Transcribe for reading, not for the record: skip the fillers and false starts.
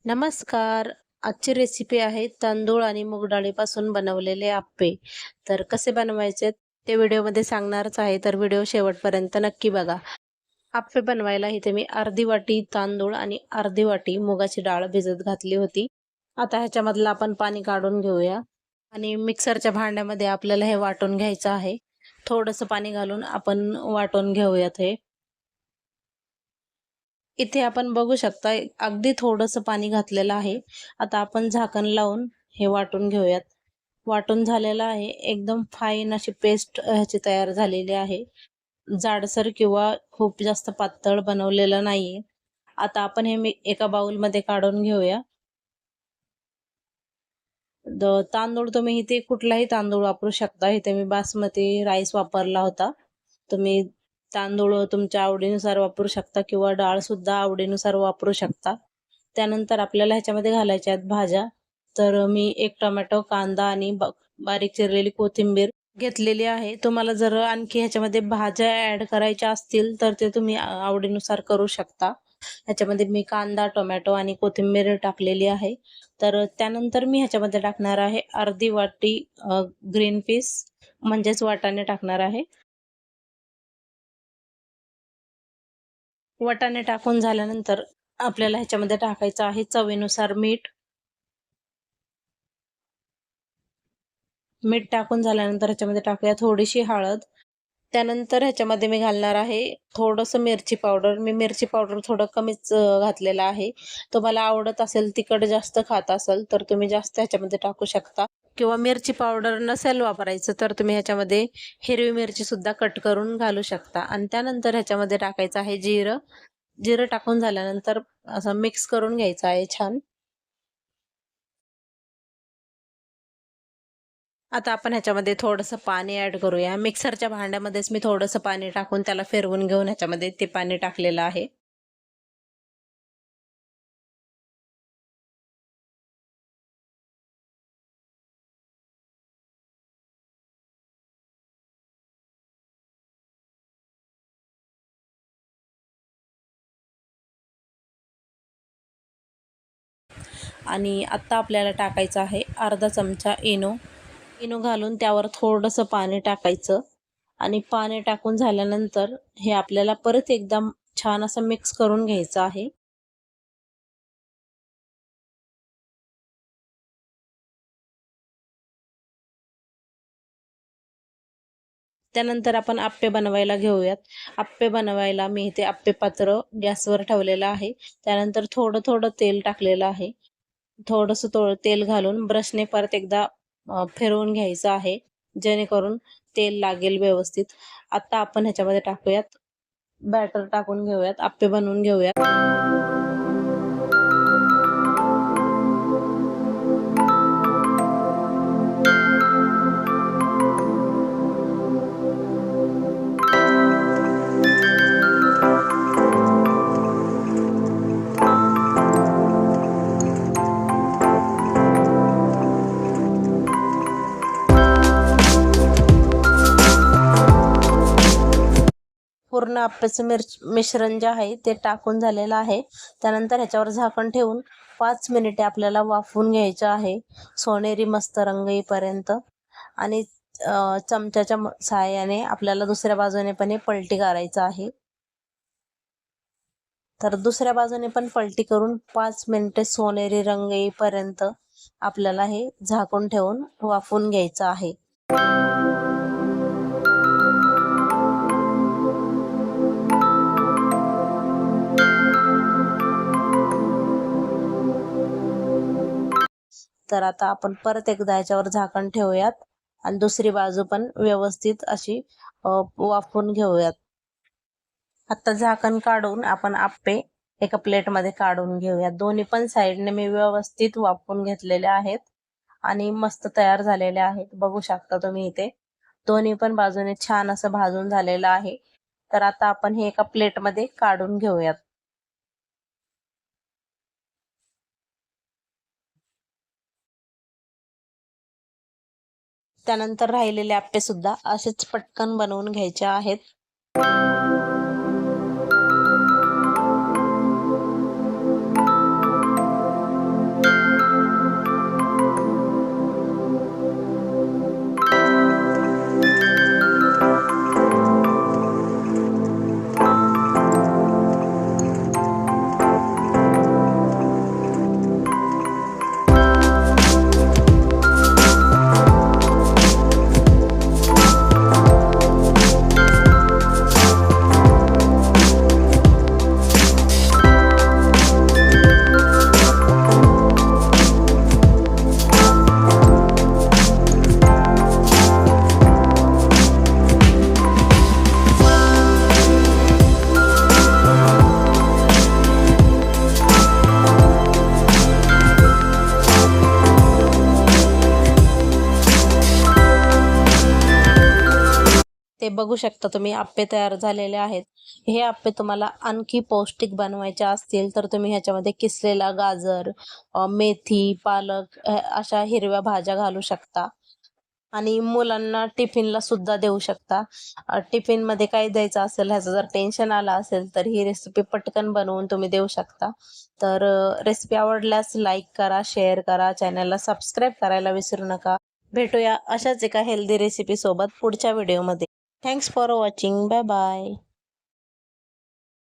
नमस्कार. आजची रेसिपी आहे तांदूळ आणि मूग डाळीपासून बनवलेले आप्पे. तर कसे बनवायचे ते व्हिडिओमध्ये सांगणारच आहे, तर व्हिडिओ शेवटपर्यंत नक्की बघा. आप्पे बनवायला इथे मी अर्धी वाटी तांदूळ आणि अर्धी वाटी मुगाची डाळ भिजत घातली होती. आता ह्याच्यामधलं आपण पाणी काढून घेऊया आणि मिक्सरच्या भांड्यामध्ये आपल्याला हे वाटून घ्यायचं आहे. थोडंसं पाणी घालून आपण वाटून घेऊयात हे. इथे आपण बघू शकता अगदी थोडंसं पाणी घातलेलं आहे. आता आपण झाकण लावून हे वाटून घेऊयात. वाटून झालेलं आहे. एकदम फाईन अशी पेस्ट ह्याची तयार झालेली आहे. जाडसर किंवा खूप जास्त पातळ बनवलेलं नाहीये. आता आपण हे एका बाउलमध्ये काढून घेऊया. तांदूळ तुम्ही इथे कुठलाही तांदूळ वापरू शकता. इथे मी बासमती राईस वापरला होता. तुम्ही तांदूळ तुमच्या आवडीनुसार वापरू शकता किंवा डाळ सुद्धा आवडीनुसार वापरू शकता. त्यानंतर आपल्याला ह्याच्यामध्ये घालायच्या आहेत भाज्या. तर मी एक टोमॅटो, कांदा आणि बारीक चिरलेली कोथिंबीर घेतलेली आहे. तुम्हाला जर आणखी ह्याच्यामध्ये भाज्या ॲड करायच्या असतील तर ते तुम्ही आवडीनुसार करू शकता. ह्याच्यामध्ये मी कांदा, टोमॅटो आणि कोथिंबीर टाकलेली आहे. तर त्यानंतर मी ह्याच्यामध्ये टाकणार आहे अर्धी वाटी ग्रीन पीस म्हणजेच वाटाणे टाकणार आहे. वाटाणे टाकून झाल्यानंतर आपल्याला ह्याच्यामध्ये टाकायचं आहे चवीनुसार मीठ. मीठ टाकून झाल्यानंतर ह्याच्यामध्ये टाकूया थोडीशी हळद. त्यानंतर ह्याच्यामध्ये मी घालणार आहे थोडंसं मिरची पावडर. मी मिरची पावडर थोडं कमीच घातलेलं आहे. तुम्हाला आवडत असेल, तिखट जास्त खात असाल तर तुम्ही जास्त ह्याच्यामध्ये टाकू शकता किंवा मिरची पावडर नसेल वापरायचं तर तुम्ही ह्याच्यामध्ये हिरवी मिरची सुद्धा कट करून घालू शकता. आणि त्यानंतर ह्याच्यामध्ये टाकायचं आहे जिरं. जिरं टाकून झाल्यानंतर असं मिक्स करून घ्यायचं आहे छान. आता आपण ह्याच्यामध्ये थोडंसं पाणी ॲड करूया. मिक्सरच्या भांड्यामध्येच मी थोडंसं पाणी टाकून त्याला फिरवून घेऊन ह्याच्यामध्ये ते पाणी टाकलेलं आहे. आणि आत्ता आपल्याला टाकायचं आहे अर्धा चमचा इनो. इनो घालून त्यावर थोडंसं पाणी टाकायचं आणि पाणी टाकून झाल्यानंतर हे आपल्याला परत एकदा छान असं मिक्स करून घ्यायचं आहे. त्यानंतर आपण आप्पे बनवायला घेऊयात. आप्पे बनवायला मी इथे आप्पे पात्र गॅसवर ठेवलेलं आहे. त्यानंतर थोडं तेल टाकलेलं आहे. थोडंसं तेल घालून ब्रशने परत एकदा फिरवून घ्यायचं आहे, जेणेकरून तेल लागेल व्यवस्थित. आता आपण ह्याच्यामध्ये टाकूयात बॅटर टाकून घेऊयात, आप्पे बनवून घेऊयात. पूर्ण आप्याचं मिश्रण जे आहे ते टाकून झालेलं आहे. त्यानंतर ह्याच्यावर झाकण ठेवून 5 मिनिटे आपल्याला वाफवून घ्यायचं आहे सोनेरी मस्त रंग येईपर्यंत. आणि चमच्याच्या सहाय्याने आपल्याला दुसऱ्या बाजूने पण हे पलटी करायचं आहे. तर दुसऱ्या बाजूने पण पलटी करून 5 मिनिटे सोनेरी रंग येईपर्यंत आपल्याला हे झाकून ठेवून वाफवून घ्यायचं आहे. तर आता आपण परत एकदा याच्यावर झाकण ठेवूयात आणि दुसरी बाजू पण व्यवस्थित अशी वाफवून घेऊयात. आता झाकण काढून आपण आप्पे एका प्लेटमध्ये काढून घेऊयात. दोन्ही पण साईडने मी व्यवस्थित वाफवून घेतलेले आहेत आणि मस्त तयार झालेले आहेत. बघू शकता तुम्ही इथे दोन्ही पण बाजूने छान असं भाजून झालेलं आहे. तर आता आपण हे एका प्लेटमध्ये काढून घेऊयात. त्यानंतर राहिलेले आप्पे सुद्धा असेच पटकन बनवून घ्यायचे आहेत. ते बघू शकता तुम्ही आप्पे तयार झालेले आहेत. हे आप्पे तुम्हाला आणखी पौष्टिक बनवायचे असतील तर तुम्ही ह्याच्यामध्ये किसलेला गाजर, मेथी, पालक अशा हिरव्या भाज्या घालू शकता आणि मुलांना टिफिनला सुद्धा देऊ शकता. टिफिनमध्ये काय द्यायचं असेल ह्याचं जर टेन्शन आलं असेल तर ही रेसिपी पटकन बनवून तुम्ही देऊ शकता. तर रेसिपी आवडल्यास लाईक करा, शेअर करा, चॅनलला सबस्क्राईब करायला विसरू नका. भेटूया अशाच एका हेल्दी रेसिपी सोबत पुढच्या व्हिडिओमध्ये. Thanks for watching. Bye bye.